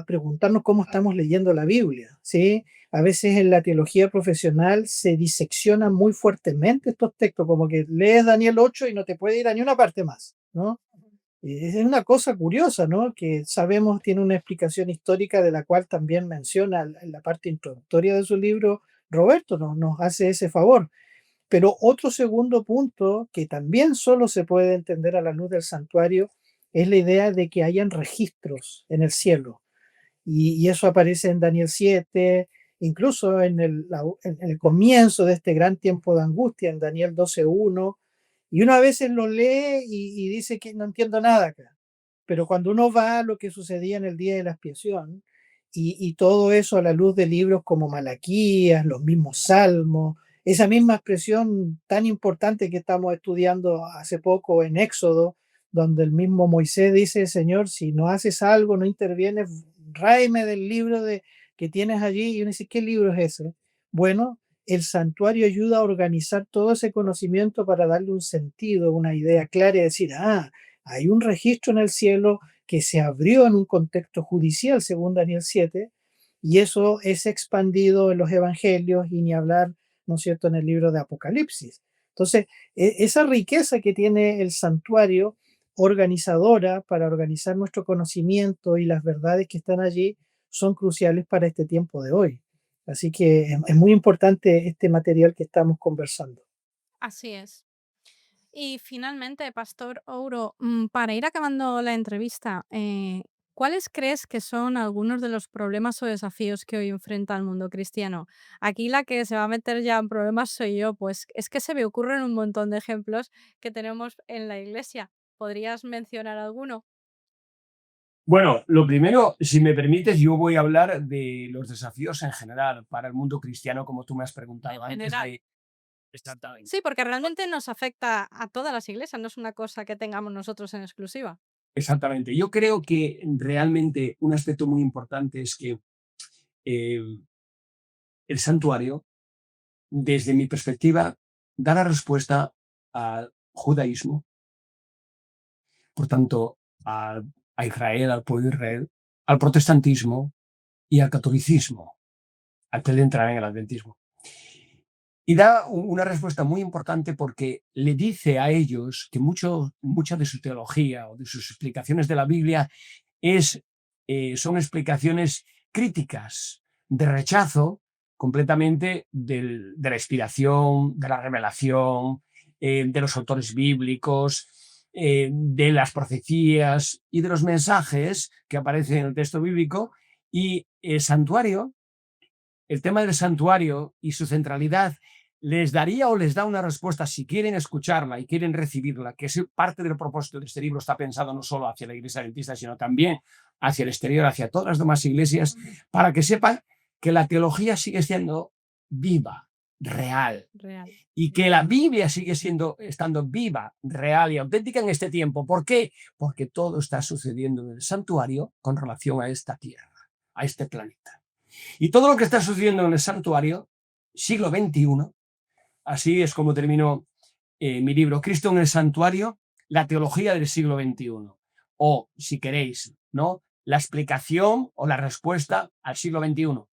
preguntarnos cómo estamos leyendo la Biblia, ¿sí? A veces en la teología profesional se diseccionan muy fuertemente estos textos, como que lees Daniel 8 y no te puede ir a ni una parte más, ¿no? Es una cosa curiosa, ¿no? Que sabemos tiene una explicación histórica de la cual también menciona en la parte introductoria de su libro. Roberto nos hace ese favor. Pero otro segundo punto que también solo se puede entender a la luz del santuario es la idea de que hayan registros en el cielo. Y eso aparece en Daniel 7, incluso en el comienzo de este gran tiempo de angustia, en Daniel 12:1. Y uno a veces lo lee y dice que no entiendo nada acá. Pero cuando uno va a lo que sucedía en el día de la expiación y todo eso a la luz de libros como Malaquías, los mismos Salmos, esa misma expresión tan importante que estamos estudiando hace poco en Éxodo, donde el mismo Moisés dice, Señor, si no haces algo, no intervienes, ráeme del libro que tienes allí. Y uno dice, ¿qué libro es ese? Bueno, el santuario ayuda a organizar todo ese conocimiento para darle un sentido, una idea clara y decir, hay un registro en el cielo que se abrió en un contexto judicial, según Daniel 7, y eso es expandido en los evangelios y ni hablar, ¿no es cierto?, en el libro de Apocalipsis. Entonces, esa riqueza que tiene el santuario organizadora para organizar nuestro conocimiento y las verdades que están allí son cruciales para este tiempo de hoy. Así que es muy importante este material que estamos conversando. así es. Y finalmente, Pastor Ouro, para ir acabando la entrevista, ¿cuáles crees que son algunos de los problemas o desafíos que hoy enfrenta el mundo cristiano? Aquí la que se va a meter ya en problemas soy yo, pues es que se me ocurren un montón de ejemplos que tenemos en la iglesia. ¿Podrías mencionar alguno? Bueno, lo primero, si me permites, yo voy a hablar de los desafíos en general para el mundo cristiano, como tú me has preguntado antes. General. Exactamente. Sí, porque realmente nos afecta a todas las iglesias, no es una cosa que tengamos nosotros en exclusiva. Exactamente. Yo creo que realmente un aspecto muy importante es que eh, el santuario, desde mi perspectiva, da la respuesta al judaísmo, por tanto, a Israel, al pueblo de Israel, al protestantismo y al catolicismo, antes de entrar en el adventismo. Y da una respuesta muy importante porque le dice a ellos que mucha de su teología o de sus explicaciones de la Biblia son explicaciones críticas, de rechazo completamente de la inspiración, de la revelación, de los autores bíblicos, de las profecías y de los mensajes que aparecen en el texto bíblico. Y el santuario, el tema del santuario y su centralidad les daría o les da una respuesta si quieren escucharla y quieren recibirla, que es parte del propósito de este libro, está pensado no solo hacia la iglesia adventista, sino también hacia el exterior, hacia todas las demás iglesias, para que sepan que la teología sigue siendo viva, real, Real. y que la Biblia sigue estando viva, real y auténtica en este tiempo. ¿Por qué? Porque todo está sucediendo en el santuario con relación a esta tierra, a este planeta. Y todo lo que está sucediendo en el santuario, siglo XXI, así es como terminó mi libro, Cristo en el santuario, la teología del siglo XXI. O, si queréis, ¿no? La explicación o la respuesta al siglo XXI.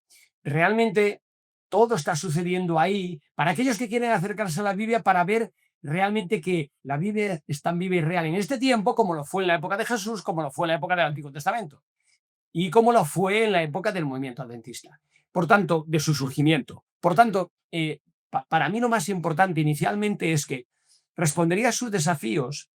Realmente todo está sucediendo ahí para aquellos que quieren acercarse a la Biblia para ver realmente que la Biblia es tan viva y real en este tiempo como lo fue en la época de Jesús, como lo fue en la época del Antiguo Testamento y como lo fue en la época del movimiento adventista. Por tanto, de su surgimiento. Por tanto, para mí lo más importante inicialmente es que respondería a sus desafíos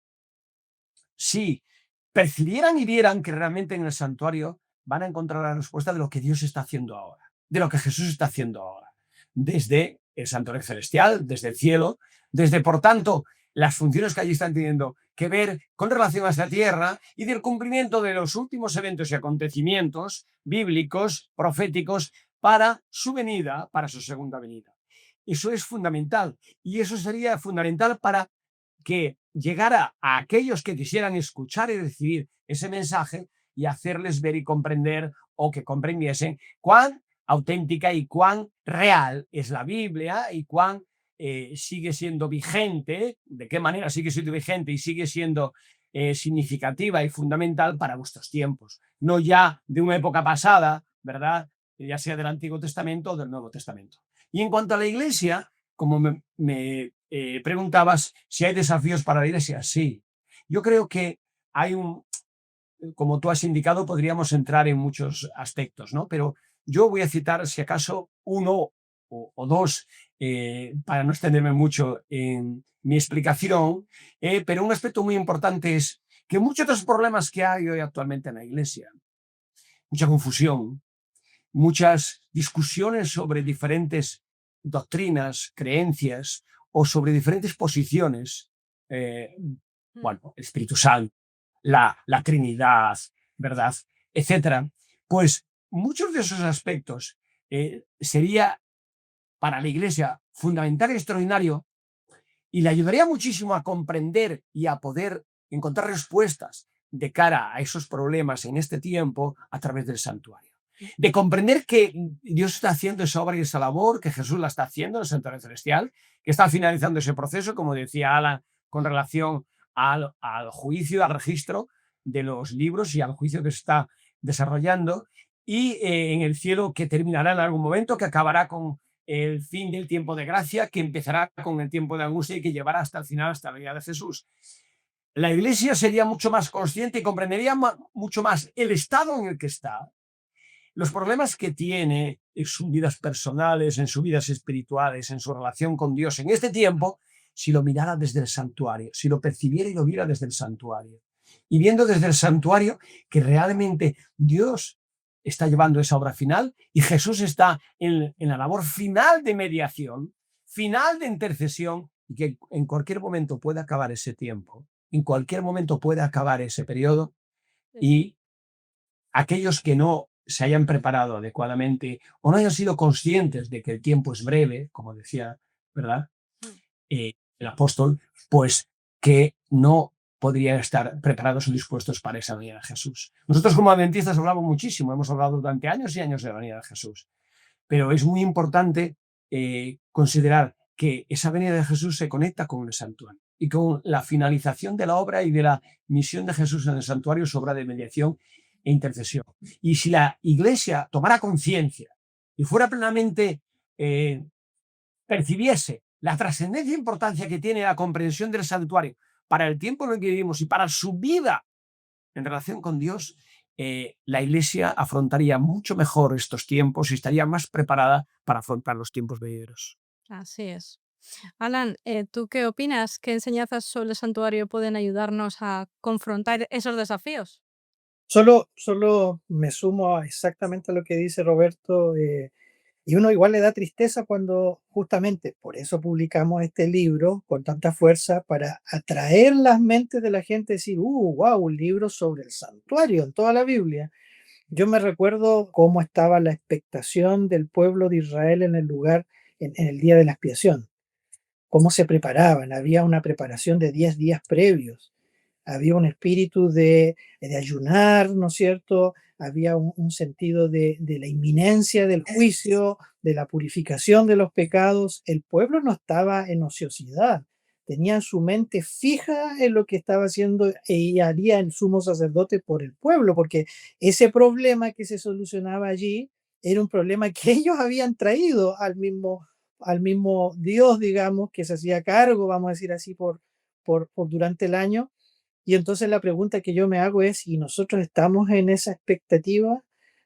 si percibieran y vieran que realmente en el santuario van a encontrar la respuesta de lo que Dios está haciendo ahora, de lo que Jesús está haciendo ahora, desde el santuario celestial, desde el cielo, desde, por tanto, las funciones que allí están teniendo que ver con relación a esta tierra y del cumplimiento de los últimos eventos y acontecimientos bíblicos, proféticos, para su venida, para su segunda venida. Eso es fundamental y eso sería fundamental para que llegara a aquellos que quisieran escuchar y recibir ese mensaje y hacerles ver y comprender o que comprendiesen cuán auténtica y cuán real es la Biblia y cuán sigue siendo vigente, de qué manera sigue siendo vigente y sigue siendo significativa y fundamental para vuestros tiempos, no ya de una época pasada, ¿verdad? Ya sea del Antiguo Testamento o del Nuevo Testamento. Y en cuanto a la Iglesia, como me preguntabas si hay desafíos para la Iglesia, sí. Yo creo que hay como tú has indicado, podríamos entrar en muchos aspectos, ¿no? Pero yo voy a citar, si acaso, uno o dos, para no extenderme mucho en mi explicación, pero un aspecto muy importante es que muchos de los problemas que hay hoy actualmente en la Iglesia, mucha confusión, muchas discusiones sobre diferentes doctrinas, creencias o sobre diferentes posiciones, bueno, el Espíritu Santo, la Trinidad, ¿verdad? Etcétera. Pues muchos de esos aspectos sería para la Iglesia fundamental y extraordinario y le ayudaría muchísimo a comprender y a poder encontrar respuestas de cara a esos problemas en este tiempo a través del santuario. De comprender que Dios está haciendo esa obra y esa labor, que Jesús la está haciendo en el santuario celestial, que está finalizando ese proceso, como decía Alan, con relación al juicio, al registro de los libros y al juicio que se está desarrollando, y en el cielo que terminará en algún momento, que acabará con el fin del tiempo de gracia, que empezará con el tiempo de angustia y que llevará hasta el final, hasta la venida de Jesús. La Iglesia sería mucho más consciente y comprendería mucho más el estado en el que está, los problemas que tiene en sus vidas personales, en sus vidas espirituales, en su relación con Dios en este tiempo, si lo mirara desde el santuario, si lo percibiera y lo viera desde el santuario. Y viendo desde el santuario que realmente Dios está llevando esa obra final y Jesús está en la labor final de mediación, final de intercesión, y que en cualquier momento puede acabar ese tiempo, en cualquier momento puede acabar ese periodo y aquellos que no se hayan preparado adecuadamente o no hayan sido conscientes de que el tiempo es breve, como decía, ¿verdad? El apóstol, pues que no podrían estar preparados o dispuestos para esa venida de Jesús. Nosotros como adventistas hablamos muchísimo, hemos hablado durante años y años de la venida de Jesús, pero es muy importante considerar que esa venida de Jesús se conecta con el santuario y con la finalización de la obra y de la misión de Jesús en el santuario, su obra de mediación e intercesión. Y si la Iglesia tomara conciencia y fuera plenamente, percibiese la trascendencia e importancia que tiene la comprensión del santuario para el tiempo en el que vivimos y para su vida en relación con Dios, la Iglesia afrontaría mucho mejor estos tiempos y estaría más preparada para afrontar los tiempos venideros. Así es. Alan, ¿tú qué opinas? ¿Qué enseñanzas sobre el santuario pueden ayudarnos a confrontar esos desafíos? Solo me sumo a exactamente a lo que dice Roberto. Y uno igual le da tristeza cuando justamente por eso publicamos este libro con tanta fuerza para atraer las mentes de la gente, decir, wow, un libro sobre el santuario en toda la Biblia. Yo me recuerdo cómo estaba la expectación del pueblo de Israel en el lugar, en el día de la expiación, cómo se preparaban. Había una preparación de 10 días previos, había un espíritu de ayunar, ¿no es cierto? Había un sentido de la inminencia del juicio, de la purificación de los pecados. El pueblo no estaba en ociosidad, tenía su mente fija en lo que estaba haciendo y haría el sumo sacerdote por el pueblo, porque ese problema que se solucionaba allí era un problema que ellos habían traído al mismo Dios, digamos, que se hacía cargo, vamos a decir así, por durante el año. Y entonces la pregunta que yo me hago es, ¿y nosotros estamos en esa expectativa?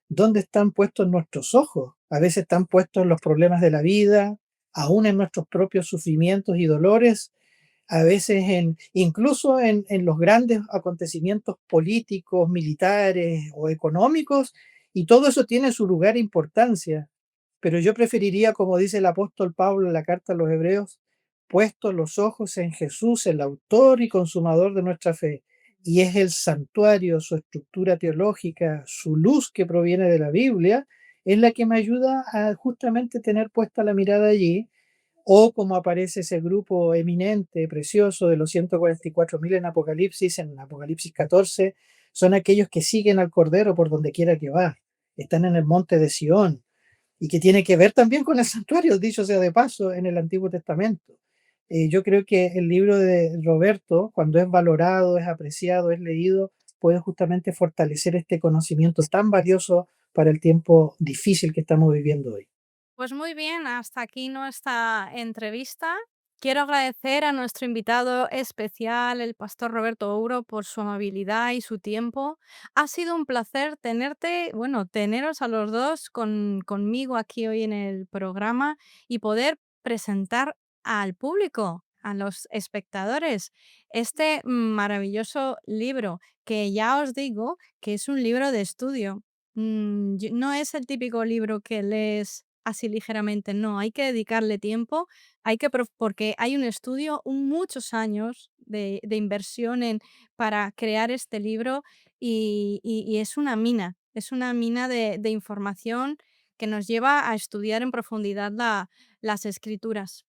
¿Dónde están puestos nuestros ojos? A veces están puestos en los problemas de la vida, aún en nuestros propios sufrimientos y dolores, a veces incluso en los grandes acontecimientos políticos, militares o económicos, y todo eso tiene su lugar e importancia. Pero yo preferiría, como dice el apóstol Pablo en la carta a los Hebreos, puestos los ojos en Jesús, el autor y consumador de nuestra fe. Y es el santuario, su estructura teológica, su luz que proviene de la Biblia, es la que me ayuda a justamente tener puesta la mirada allí, o como aparece ese grupo eminente, precioso de los 144.000 en Apocalipsis 14, son aquellos que siguen al Cordero por donde quiera que va. Están en el monte de Sión y que tiene que ver también con el santuario, dicho sea de paso, en el Antiguo Testamento. Yo creo que el libro de Roberto, cuando es valorado, es apreciado, es leído, puede justamente fortalecer este conocimiento tan valioso para el tiempo difícil que estamos viviendo hoy. Pues muy bien, hasta aquí nuestra entrevista. Quiero agradecer a nuestro invitado especial, el pastor Roberto Ouro, por su amabilidad y su tiempo. Ha sido un placer tenerte, bueno, teneros a los dos conmigo aquí hoy en el programa y poder presentar al público, a los espectadores, este maravilloso libro que ya os digo que es un libro de estudio. No es el típico libro que lees así ligeramente, no, hay que dedicarle tiempo, porque hay un estudio, muchos años de inversión para crear este libro y es una mina de información que nos lleva a estudiar en profundidad las escrituras.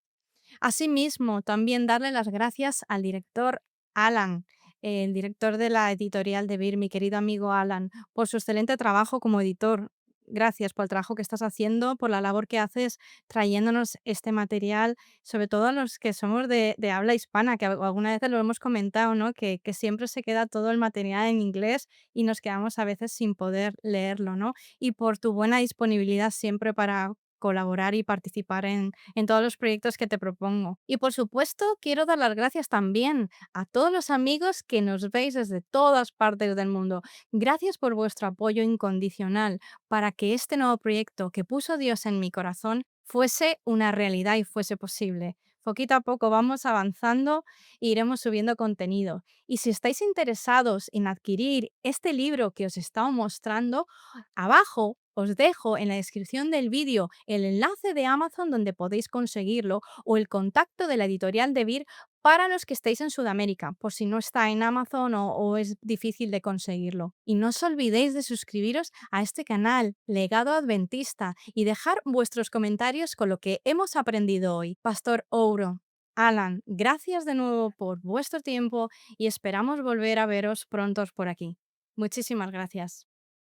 Asimismo, también darle las gracias al director Alan, el director de la editorial de Vir, mi querido amigo Alan, por su excelente trabajo como editor. Gracias por el trabajo que estás haciendo, por la labor que haces trayéndonos este material, sobre todo a los que somos de habla hispana, que alguna vez lo hemos comentado, ¿no? Que siempre se queda todo el material en inglés y nos quedamos a veces sin poder leerlo, ¿no? Y por tu buena disponibilidad siempre para colaborar y participar en todos los proyectos que te propongo. Y por supuesto, quiero dar las gracias también a todos los amigos que nos veis desde todas partes del mundo. Gracias por vuestro apoyo incondicional para que este nuevo proyecto que puso Dios en mi corazón fuese una realidad y fuese posible. Poquito a poco vamos avanzando e iremos subiendo contenido. Y si estáis interesados en adquirir este libro que os he estado mostrando, abajo os dejo en la descripción del vídeo el enlace de Amazon donde podéis conseguirlo o el contacto de la editorial de Vir para los que estéis en Sudamérica, por si no está en Amazon o es difícil de conseguirlo. Y no os olvidéis de suscribiros a este canal, Legado Adventista, y dejar vuestros comentarios con lo que hemos aprendido hoy. Pastor Ouro, Alan, gracias de nuevo por vuestro tiempo y esperamos volver a veros prontos por aquí. Muchísimas gracias.